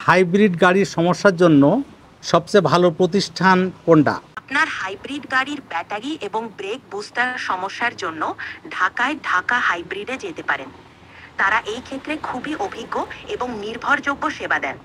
Hybrid গাড়ির সমস্যার জন্য সবচেয়ে ভালো প্রতিষ্ঠান কোনটা? আপনার হাইব্রিড গাড়ির ব্যাটারি এবং ব্রেক বুস্টার সমস্যার জন্য ঢাকায় ঢাকা হাইব্রিডে যেতে পারেন। তারা এই ক্ষেত্রে খুবই অভিজ্ঞ এবং নির্ভরযোগ্য সেবা দেন।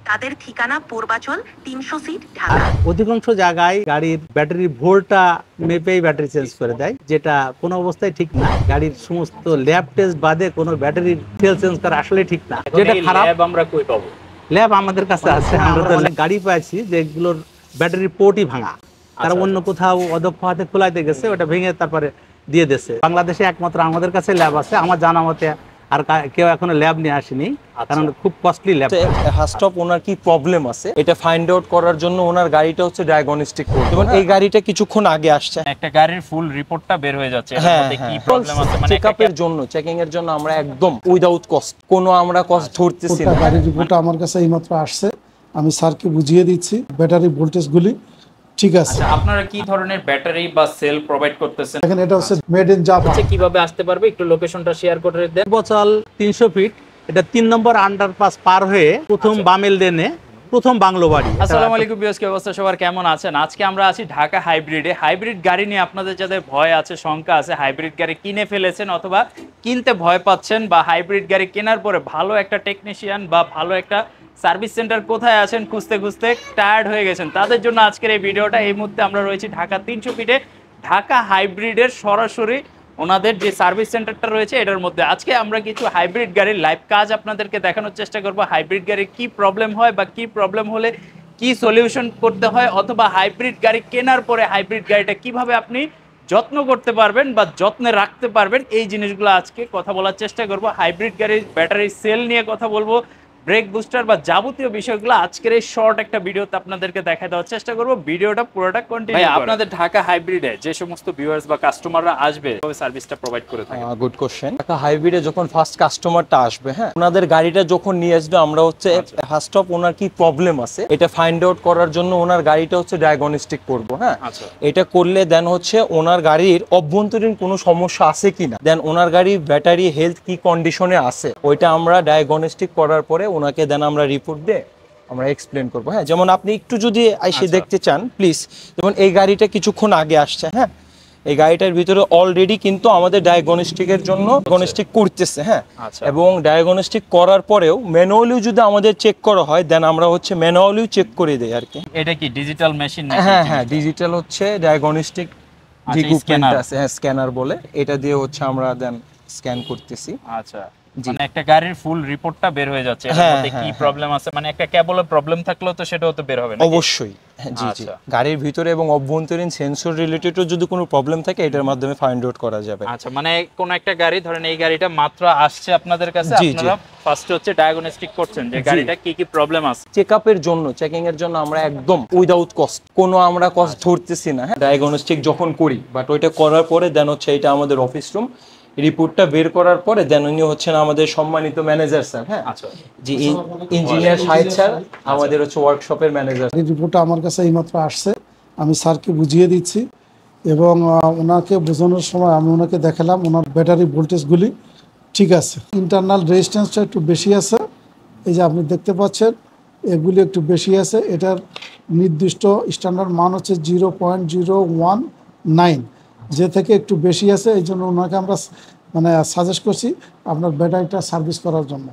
তাদের ঠিকানা পূর্বাচল 300 সিট ঢাকা। অধিকাংশ জায়গায় গাড়ির ব্যাটারির ভোল্টটা মেপেই ব্যাটারি চেঞ্জ করে দেয়, যেটা কোনো অবস্থায় ঠিক না। গাড়ির সমস্ত ল্যাব টেস্ট বাদে কোনো ব্যাটারির তেল চেঞ্জ করা আসলে ঠিক না। যেটা খারাপ আমরা কই পাবো? ল্যাব আমাদের কাছে আছে। আমরা তো অনেক গাড়ি পাইছি যেগুলোর ব্যাটারির পোর্টই ভাঙা। তারা অন্য কোথাও অদক্ষ হাতে খোলাইতে গেছে, ওটা ভেঙে তারপরে দিয়ে দিয়েছে। বাংলাদেশে একমাত্র আমাদের কাছে ল্যাব আছে, আমার জানা মতে আর কেউ এখনো ল্যাব নিয়ে আসেনি, কারণ খুব কস্টলি ল্যাব। হাস্টপ ওনার কি প্রবলেম আছে এটা ফাইন্ড আউট করার জন্য ওনার গাড়িটা হচ্ছে ডায়াগনস্টিক করতে। যেমন এই গাড়িটা কিছুক্ষণ আগে আসছে, একটা গাড়ির ফুল রিপোর্টটা বের হয়ে যাচ্ছে, এর মধ্যে কি প্রবলেম আছে মানে চেকআপের জন্য, চেকিং এর জন্য আমরা একদম উইদাউট কস্ট, কোনো আমরা কস্ট ধরতেছি না। গাড়ির রিপোর্টটা আমার কাছে এইমাত্র আসছে, আমি স্যারকে বুঝিয়ে দিচ্ছি ব্যাটারি ভোল্টেজগুলি ঠিক আছে। আচ্ছা, আপনারা কি ধরনের ব্যাটারি বা সেল প্রোভাইড করতেছেন? দেখেন এটা হচ্ছে মেড ইন জাপান। কিভাবে আসতে পারবে একটু লোকেশনটা শেয়ার করে দেন। পূর্বাচল 300 ফিট, এটা 3 নম্বর আন্ডারপাস পার হয়ে প্রথম বামেল লেনে প্রথম বাংলো বাড়ি। আসসালামু আলাইকুম ভিউয়ার্স, কি অবস্থা সবার, কেমন আছেন? আজকে আমরা আছি ঢাকা হাইব্রিডে। হাইব্রিড গাড়ি নিয়ে আপনাদের যাদের ভয় আছে, শঙ্কা আছে, হাইব্রিড গাড়ি কিনে ফেলেছেন অথবা কিনতে ভয় পাচ্ছেন, বা হাইব্রিড গাড়ি কেনার পরে ভালো একটা টেকনিশিয়ান বা ভালো একটা সার্ভিস সেন্টার কোথায় আছেন খুঁজতে খুঁজতে টায়ার্ড হয়ে গেছেন, তাদের জন্য আজকের এই ভিডিওটা। এই মুহূর্তে আমরা রয়েছি ঢাকা 300 ফিটে ঢাকা হাইব্রিডের সরাসরি ওনাদের যে সার্ভিস সেন্টারটা রয়েছে এটার মধ্যে। আজকে আমরা কিছু হাইব্রিড গাড়ির লাইভ কাজ আপনাদেরকে দেখানোর চেষ্টা করব। হাইব্রিড গাড়ির কি প্রবলেম হয় বা কি প্রবলেম হলে কি সলিউশন করতে হয়, অথবা হাইব্রিড গাড়ি কেনার পরে হাইব্রিড গাড়িটা কিভাবে আপনি যত্ন করতে পারবেন বা যত্নে রাখতে পারবেন, এই জিনিসগুলো আজকে কথা বলার চেষ্টা করব। হাইব্রিড গাড়ির ব্যাটারি সেল নিয়ে কথা বলবো, ব্রেক বুস্টার বা যাবতীয় বিষয়গুলো আজকের এই শর্ট একটা ভিডিওতে আপনাদেরকে দেখায় দেওয়ার চেষ্টা করব। ভিডিওটা পুরোটা কন্টিনিউ করুন। আপনাদের ঢাকা হাইব্রিডে যে সমস্ত ভিউয়ার্স বা কাস্টমাররা আসবে কিভাবে সার্ভিসটা প্রোভাইড করে থাকেন? Good question. ঢাকা হাইব্রিডে যখন ফার্স্ট কাস্টমারটা আসবে, হ্যাঁ, ওনাদের গাড়িটা যখন নিয়ে আসবে, আমরা হচ্ছে হাস্টপ ওনার কি প্রবলেম আছে এটা ফাইন্ড আউট করার জন্য ওনার গাড়িটা হচ্ছে ডায়াগনস্টিক করব। হ্যাঁ, এটা করলে দেন হচ্ছে ওনার গাড়ির অভ্যন্তরীণ কোনো সমস্যা আছে কিনা, দেন ওনার গাড়ির ব্যাটারি হেলথ কি কন্ডিশনে আছে, ওইটা আমরা ডায়াগনস্টিক করার পরে ওনাকে দেন আমরা রিপোর্ট দিয়ে আমরা এক্সপ্লেন করবো। হ্যাঁ, যেমন আপনি একটু যদি এসে দেখতে চান প্লিজ, যেমন এই গাড়িটা কিছুক্ষণ আগে আসছে। হ্যাঁ, এই গাড়িটার ভিতরে অলরেডি কিন্তু আমাদের ডায়াগনস্টিকের জন্য ডায়াগনস্টিক করতেছে। হ্যাঁ, এবং ডায়াগনস্টিক করার পরেও ম্যানুয়ালিও যদি আমাদের চেক করা হয়, দেন আমরা হচ্ছে ম্যানুয়ালিও চেক করে দেই আর কি। এটা কি ডিজিটাল মেশিন? হ্যাঁ হ্যাঁ, ডিজিটাল হচ্ছে ডায়াগনস্টিক যে ইকুইপমেন্ট আছে, হ্যাঁ, স্ক্যানার বলে, এটা দিয়ে হচ্ছে আমরা দেন স্ক্যান করতেছি। আচ্ছা, মানে একটা গাড়ির ফুল রিপোর্টটা বের হয়ে যাচ্ছে, এর মধ্যে কি প্রবলেম আছে, মানে একটা কেবলের প্রবলেম থাকলেও তো সেটাও তো বের হবে না? অবশ্যই, জি জি। গাড়ির ভিতরে এবং অভ্যন্তরীণ সেন্সর রিলেটেডও যদি কোনো প্রবলেম থাকে এটার মাধ্যমে ফাইন্ড আউট করা যাবে। আচ্ছা, মানে কোন একটা গাড়ি ধরেন এই গাড়িটা মাত্র আসছে আপনাদের কাছে, আপনারা ফার্স্ট হচ্ছে ডায়াগনস্টিক করছেন যে গাড়িটা কি কি প্রবলেম আছে। চেকআপের জন্য, চেকিং এর জন্য আমরা একদম উইদাউট কস্ট, কোনো আমরা কস্ট ধরতেছি না। হ্যাঁ, ডায়াগনস্টিক যখন করি, বাট ওইটা করার পরে দেন হচ্ছে এটা আমাদের অফিস রুম, রিপোর্টটা বের করার পরে দেন উনি হচ্ছেন আমাদের সম্মানিত ম্যানেজার স্যার। হ্যাঁ, আচ্ছা, জি, ইঞ্জিনিয়ার শাহিদ স্যার আমাদের হচ্ছে ওয়ার্কশপের ম্যানেজার। এই রিপোর্টটা আমার কাছে এইমাত্র আসছে, আমি স্যারকে বুঝিয়ে দিচ্ছি এবং ওনাকে বোঝানোর সময় আমি ওনাকে দেখালাম ওনার ব্যাটারি ভোল্টেজগুলি ঠিক আছে। ইন্টারনাল রেজিস্ট্যান্সটা একটু বেশি আছে, এই যে আপনি দেখতে পাচ্ছেন এগুলি একটু বেশি আছে। এটার নির্দিষ্ট স্ট্যান্ডার্ড মান হচ্ছে 0.019, যে থেকে একটু বেশি আছে। এই জন্য ওনাকে আমরা মানে সাজেস্ট করছি আপনার ব্যাটারিটা সার্ভিস করার জন্য।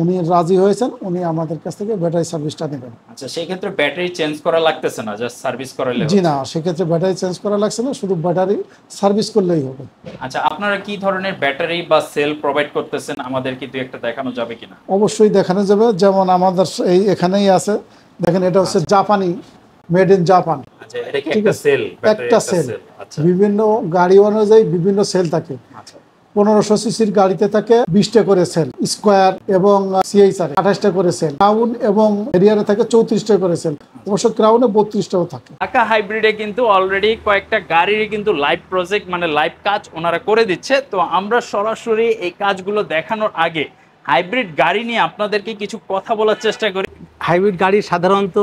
উনি রাজি হয়েছেন, উনি আমাদের কাছ থেকে ব্যাটারি সার্ভিসটা নেবেন। আচ্ছা, সেই ক্ষেত্রে ব্যাটারি চেঞ্জ করা লাগতেছে না, জাস্ট সার্ভিস করালে? জি না, সেক্ষেত্রে ব্যাটারি চেঞ্জ করা লাগছে না, শুধু ব্যাটারি সার্ভিস করলেই হবে। আচ্ছা, আপনারা কি ধরনের ব্যাটারি বা সেল প্রোভাইড করতেছেন, আমাদের কি দুই একটা দেখানো যাবে কিনা? অবশ্যই দেখানো যাবে। যেমন আমাদের এই এখানেই আছে, দেখেন এটা হচ্ছে জাপানি, মেড ইন জাপান। আচ্ছা, এটা কি একটা সেল? একটা সেল, বিভিন্ন গাড়ি অনুযায়ী বিভিন্ন সেল থাকে। 1500 সিসির গাড়িতে থাকে 20টা করে সেল, স্কোয়ার এবং সিএইচআর 28টা করে সেল, ক্রাউন এবং এরিয়ারে থাকে 34টা করে সেল, অবশ্য ক্রাউনে 32টাও থাকে। ঢাকা হাইব্রিডে কিন্তু অলরেডি কয়েকটা গাড়ির কিন্তু লাইভ প্রজেক্ট মানে লাইভ কাজ ওনারা করে দিচ্ছে। তো আমরা সরাসরি এই কাজগুলো দেখানোর আগে হাইব্রিড গাড়ি নিয়ে আপনাদেরকে কিছু কথা বলার চেষ্টা করি। হাইব্রিড গাড়ি সাধারণত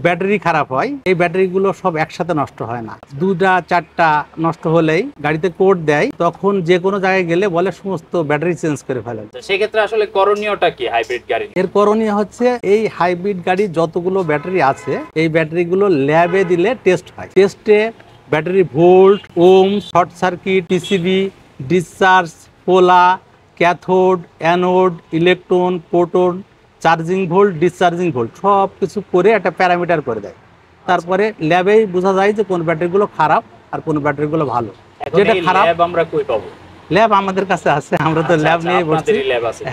ব্যাটারি খারাপ হয়, এই ব্যাটারিগুলো সব একসাথে নষ্ট হয় না, 2টা 4টা নষ্ট হলেই গাড়িতে কোড দেয়, তখন যে কোনো জায়গায় গেলে বলে সমস্ত ব্যাটারি চেঞ্জ করে ফেলে। সেক্ষেত্রে আসলে করণীয়টা কি হাইব্রিড গাড়ি? এর করণীয় হচ্ছে এই হাইব্রিড গাড়ি যতগুলো ব্যাটারি আছে এই ব্যাটারিগুলো ল্যাবে দিলে টেস্ট হয়। টেস্টে ব্যাটারি ভোল্ট, ওম, শর্ট সার্কিট, পিসিবি, ডিসচার্জ, পোলা, cathode, anode, electron, proton, charging volt, discharging volt সব কিছু করে একটা প্যারামিটার করে দেয়। তারপরে ল্যাবেই বোঝা যায় যে কোন ব্যাটারিগুলো খারাপ আর কোন ব্যাটারিগুলো ভালো। যেটা খারাপ আমরা কই পাবো? ল্যাব আমাদের কাছে আছে, আমরা তো ল্যাব নিয়ে বসছি।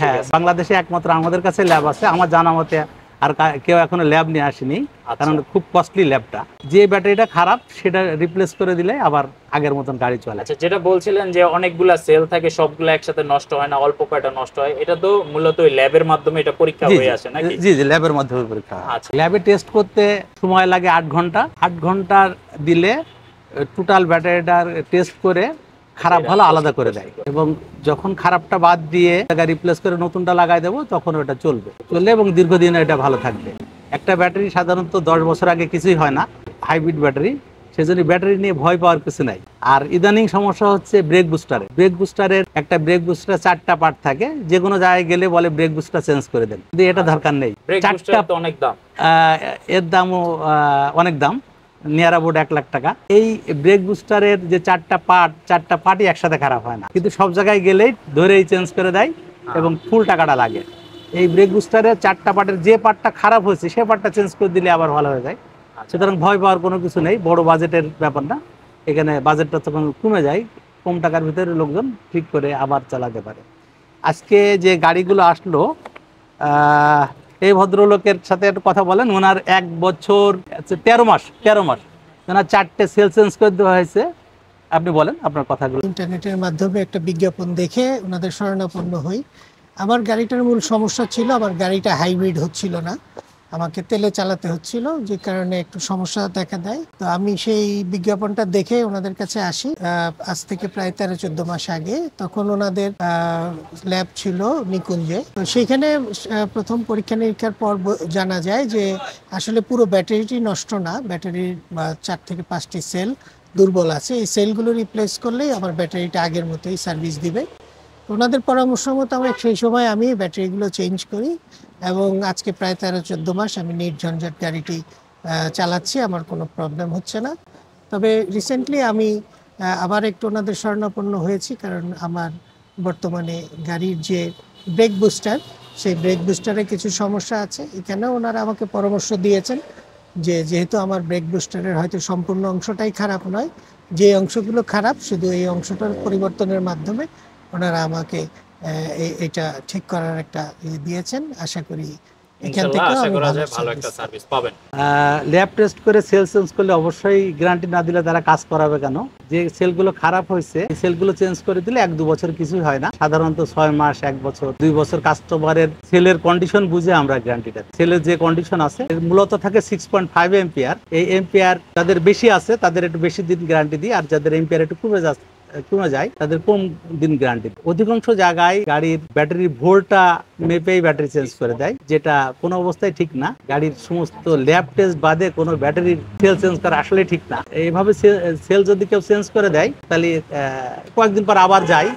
হ্যাঁ, বাংলাদেশে একমাত্র আমাদের কাছে ল্যাব আছে আমার জানা মতে, আর কেউ এখনো ল্যাব নিয়ে আসেনি, কারণ খুব কস্টলি ল্যাবটা। যে ব্যাটারিটা খারাপ সেটা রিপ্লেস করে দিলে আবার আগের মতন গাড়ি চলে। আচ্ছা, যেটা বলছিলেন যে অনেকগুলা সেল থাকে, সবগুলো একসাথে নষ্ট হয় না, অল্প কয়টা নষ্ট হয়, এটা তো মূলত ল্যাবের মাধ্যমে এটা পরীক্ষা হয়ে আসে নাকি? জি জি, ল্যাবের মাধ্যমে পরীক্ষা। আচ্ছা, ল্যাবে টেস্ট করতে সময় লাগে 8 ঘন্টা। 8 ঘন্টা দিলে টোটাল ব্যাটারিটার টেস্ট করে খারাপ ভালো আলাদা করে দেয়, এবং যখন খারাপটা বাদ দিয়ে রিপ্লেস করে নতুনটা লাগাই দেবো তখন ওটা চলবে এবং দীর্ঘদিন এটা ভালো থাকবে। একটা ব্যাটারি সাধারণত 10 বছর আগে কিছুই হয় না, হাইব্রিড ব্যাটারি, সেজন্য ব্যাটারি নিয়ে ভয় পাওয়ার কিছু নাই। আর ইদানিং সমস্যা হচ্ছে ব্রেক বুস্টারে। ব্রেক বুস্টারের একটা ব্রেক বুস্টারে 4টা পার্ট থাকে, যে কোনো জায়গায় গেলে বলে ব্রেক বুস্টার চেঞ্জ করে দেন, কিন্তু এটা দরকার নেই। 4টা তো অনেক দাম, এর দামও অনেক দাম, নিয়ার অ্যাবাউট 1 লাখ টাকা। এই ব্রেক বুস্টারের যে 4টা পার্টই একসাথে খারাপ হয় না, কিন্তু সব জায়গায় গেলেই ধরেই চেঞ্জ করে দেয় এবং ফুল টাকাটা লাগে। এই ব্রেক বুস্টারের 4টা পার্টের যে পার্টটা খারাপ হয়েছে সে পার্টটা চেঞ্জ করে দিলে আবার ভালো হয়ে যায়। সুতরাং ভয় পাওয়ার কোনো কিছু নেই, বড় বাজেটের ব্যাপার না, এখানে বাজেটটা তখন কমে যায়, কম টাকার ভিতরে লোকজন ঠিক করে আবার চালাতে পারে। আজকে যে গাড়িগুলো আসলো, এই ভদ্রলোকের সাথে একটু কথা বলেন। ওনার 1 বছর 13 মাস ওনার 4টে সেল চেঞ্জ করে দেওয়া হয়েছে। আপনি বলেন আপনার কথাগুলো। ইন্টারনেটের মাধ্যমে একটা বিজ্ঞাপন দেখে ওনাদের শরণাপন্ন হই। আমার গাড়িটার মূল সমস্যা ছিল, আমার গাড়িটা হাইব্রিড হচ্ছিল না, আমাকে তেলে চালাতে হচ্ছিল, যে কারণে একটু সমস্যা দেখা দেয়। তো আমি সেই বিজ্ঞাপনটা দেখে ওনাদের কাছে আসি আজ থেকে প্রায় 13-14 মাস আগে। তখন ওনাদের ল্যাব ছিল নিকুঞ্জে। তো সেইখানে প্রথম পরীক্ষা নিরীক্ষার পর জানা যায় যে আসলে পুরো ব্যাটারিটি নষ্ট না, ব্যাটারির 4 থেকে 5টি সেল দুর্বল আছে। এই সেলগুলো রিপ্লেস করলেই আমার ব্যাটারিটা আগের মতোই সার্ভিস দিবে। ওনাদের পরামর্শ মতো সেই সময় আমি ব্যাটারিগুলো চেঞ্জ করি, এবং আজকে প্রায় 13-14 মাস আমি নির্ঝঞ্ঝাট গাড়িটি চালাচ্ছি, আমার কোনো প্রবলেম হচ্ছে না। তবে রিসেন্টলি আমি আবার একটু ওনাদের শরণাপন্ন হয়েছি, কারণ আমার বর্তমানে গাড়ির যে ব্রেক বুস্টার, সেই ব্রেক বুস্টারে কিছু সমস্যা আছে। এখানেও ওনারা আমাকে পরামর্শ দিয়েছেন যে যেহেতু আমার ব্রেক বুস্টারের হয়তো সম্পূর্ণ অংশটাই খারাপ নয়, যে অংশগুলো খারাপ শুধু এই অংশটার পরিবর্তনের মাধ্যমে ওনারা আমাকে এটা ঠিক করার একটা দিয়েছেন। আশা করি এখান থেকে ভালো একটা সার্ভিস পাবেন। ল্যাব টেস্ট করে সেল চেঞ্জ করলে অবশ্যই গ্যারান্টি না দিলে তারা কাজ করাবে কেন? যে সেলগুলো খারাপ হয়েছে এই সেলগুলো চেঞ্জ করে দিলে 1-2 বছর কিছুই হয় না, সাধারণত 6 মাস, 1 বছর, 2 বছর কাস্টমারের সেলের কন্ডিশন বুঝে আমরা গ্যারান্টিটা। সেলের যে কন্ডিশন আছে মূলত থাকে 6.5 এম্পিয়ার। এই এম্পিয়ার যাদের বেশি আছে তাদের একটু বেশি দিন গ্যারান্টি দিই, আর যাদের এম্পিয়ার একটু কমে যায় তাদের কম দিন গ্যারান্টি। অধিকাংশ জায়গায় গাড়ির ব্যাটারি ভোল্টটা মেপেই ব্যাটারি চেঞ্জ করে দেয়, যেটা কোনো অবস্থায় ঠিক না। গাড়ির সমস্ত ল্যাব টেস্ট বাদে কোনো ব্যাটারির সেল চেঞ্জ করা আসলে ঠিক না। এইভাবে সেল যদি কেউ চেঞ্জ করে দেয় তাহলে কয়েকদিন পর আবার যায়,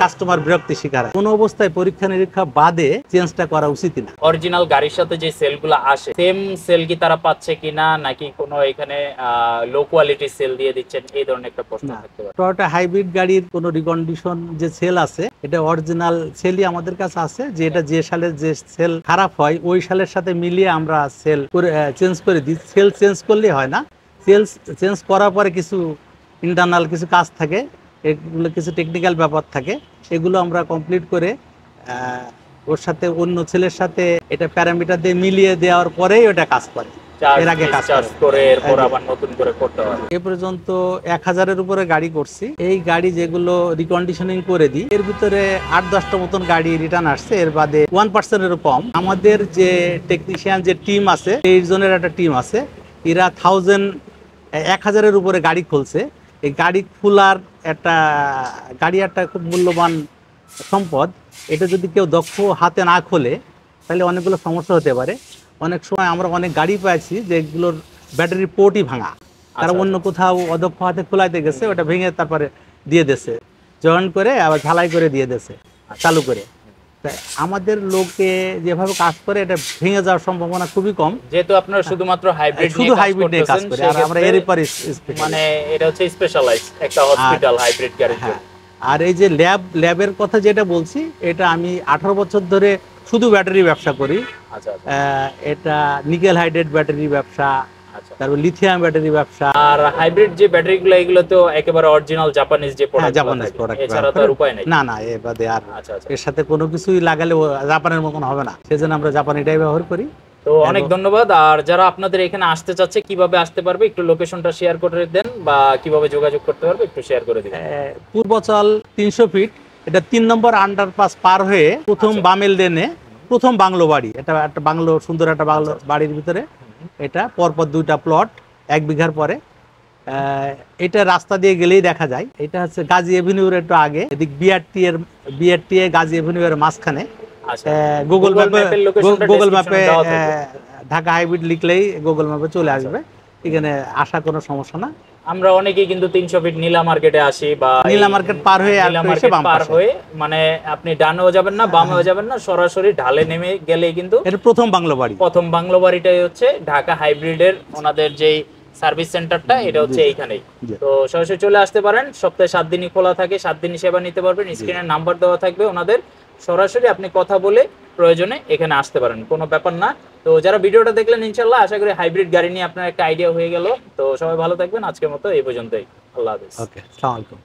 কাস্টমার বিরক্তি শিকার হয়। কোনো অবস্থায় পরীক্ষা নিরীক্ষা বাদে চেঞ্জটা করা উচিত না। অরিজিনাল গাড়ির সাথে যে সেলগুলো আসে সেম সেল কি তারা পাচ্ছে কিনা, নাকি কোনো এখানে লো কোয়ালিটির সেল দিয়ে দিচ্ছেন, এই ধরনের একটা প্রশ্ন থাকতে পারে। হাইব্রিড গাড়ির কোনো রিকন্ডিশন যে সেল আছে এটা অরিজিনাল সেলই আমাদের কাছে আছে, যে এটা যে সালের যে সেল খারাপ হয় ওই সালের সাথে মিলিয়ে আমরা সেল করে চেঞ্জ করে দিই। সেল চেঞ্জ করলে হয় না, সেল চেঞ্জ করার পরে কিছু ইন্টারনাল কিছু কাজ থাকে, এগুলো কিছু টেকনিক্যাল ব্যাপার থাকে, এগুলো আমরা কমপ্লিট করে ওর সাথে অন্য ছেলের সাথে এটা প্যারামিটার দিয়ে মিলিয়ে দেওয়ার পরেই ওটা কাজ করে। এর আগে কাজ করে এরপর আবার নতুন করে করতে হয়। এ পর্যন্ত 1000-এর উপরে গাড়ি করছি। এই গাড়ি যেগুলো রিকন্ডিশনিং করে দিই এর ভিতরে 8-10টা মতন গাড়ি রিটার্ন আসছে, এর বাদে 1%-এরও কম। আমাদের যে টেকনিশিয়ান যে টিম আছে 23 জনের একটা টিম আছে, এরা 1000-এর উপরে গাড়ি খুলছে। এই গাড়ি খোলার গাড়ি একটা খুব মূল্যবান সম্পদ, এটা যদি কেউ দক্ষ হাতে না খোলে তাহলে অনেকগুলো সমস্যা হতে পারে। অনেক সময় আমরা অনেক গাড়ি পেয়েছি যেগুলোর ব্যাটারি পোর্টই ভাঙা, তারা অন্য কোথাও অদক্ষ হাতে খোলাইতে গেছে, ওটা ভেঙে তারপরে দিয়ে দিয়েছে, জয়েন করে আবার ঝালাই করে দিয়ে দিয়েছে চালু করে। তাই আমাদের লোকে যেভাবে কাজ করে এটা ভেঙে যাওয়ার সম্ভাবনা খুবই কম, যেহেতু আপনারা শুধুমাত্র হাইব্রিড শুধু হাইব্রিড নিয়ে কাজ করে, আর আমরা এরই পরে মানে এটা হচ্ছে স্পেশালাইজ একটা হসপিটাল হাইব্রিড গাড়ির জন্য। আর এই যে ল্যাবের কথা যেটা বলছি, এটা আমি 18 বছর ধরে শুধু ব্যাটারি ব্যবসা করি। আচ্ছা আচ্ছা এটা নিকেল হাইড্রেট ব্যাটারি ব্যবসা, আচ্ছা। তারপর লিথিয়াম ব্যাটারি ব্যবসা। আর হাইব্রিড যে ব্যাটারিগুলো এগুলো তো একেবারে অরিজিনাল জাপানিজ যে প্রোডাক্ট, জাপানিজ প্রোডাক্ট, এছাড়া তো আর উপায় নাই। না না, এ বাদে আর আচ্ছা আচ্ছা। এর সাথে কোনো কিছুই লাগালে জাপানের মতন হবে না, সেজন্য আমরা জাপানিটাই ব্যবহার করি। তো অনেক ধন্যবাদ। আর যারা আপনাদের এখানে আসতে চাচ্ছে কিভাবে আসতে পারবে, একটু লোকেশনটা শেয়ার করে দেন বা কিভাবে যোগাযোগ করতে পারবে একটু শেয়ার করে দিন। পূর্বচল 300 ফিট, এটা 3 নম্বর আন্ডারপাস পার হয়ে প্রথম বামেল লেনে প্রথম বাংলো বাড়ি, এটা একটা বাংলো, সুন্দর একটা বাংলো বাড়ির ভিতরে, এটা পরপর 2টা প্লট 1 বিঘার পরে। এটা রাস্তা দিয়ে গেলেই দেখা যায়। এটা হচ্ছে গাজী এভিনিউর একটু আগে, এদিক বিআরটি গাজী এভিনিউ এর মাঝখানে। গুগল ম্যাপে ঢাকা হাইব্রিড লিখলেই গুগল ম্যাপে চলে আসবে, এখানে আসা কোনো সমস্যা না। আমরা অনেকেই কিন্তু 300 ফিট নীলা মার্কেটে আসি বা নীলা মার্কেট পার হয়ে নীলা মার্কেট পার হয়ে, মানে আপনি ডানেও যাবেন না বামেও যাবেন না, সরাসরি ঢালে নেমে গেলেই কিন্তু এটা প্রথম বাংলো বাড়ি। প্রথম বাংলো বাড়িটাই হচ্ছে ঢাকা হাইব্রিডের ওনাদের যেই সার্ভিস সেন্টারটা, এটা হচ্ছে এইখানেই। তো সরাসরি চলে আসতে পারেন, সপ্তাহে 7 দিনই খোলা থাকে, 7 দিনই সেবা নিতে পারবেন। স্ক্রিনের নাম্বার দেওয়া থাকবে ওনাদের, সরাসরি আপনি কথা বলে প্রয়োজনে এখানে আসতে পারেন, কোনো ব্যাপার না। তো যারা ভিডিওটা দেখলেন ইনশাআল্লাহ আশা করি হাইব্রিড গাড়ি নিয়ে আপনার একটা আইডিয়া হয়ে গেল। তো সবাই ভালো থাকবেন, আজকের মতো এই পর্যন্তই, আল্লাহ হাফেজ। ওকে, আসসালামু আলাইকুম।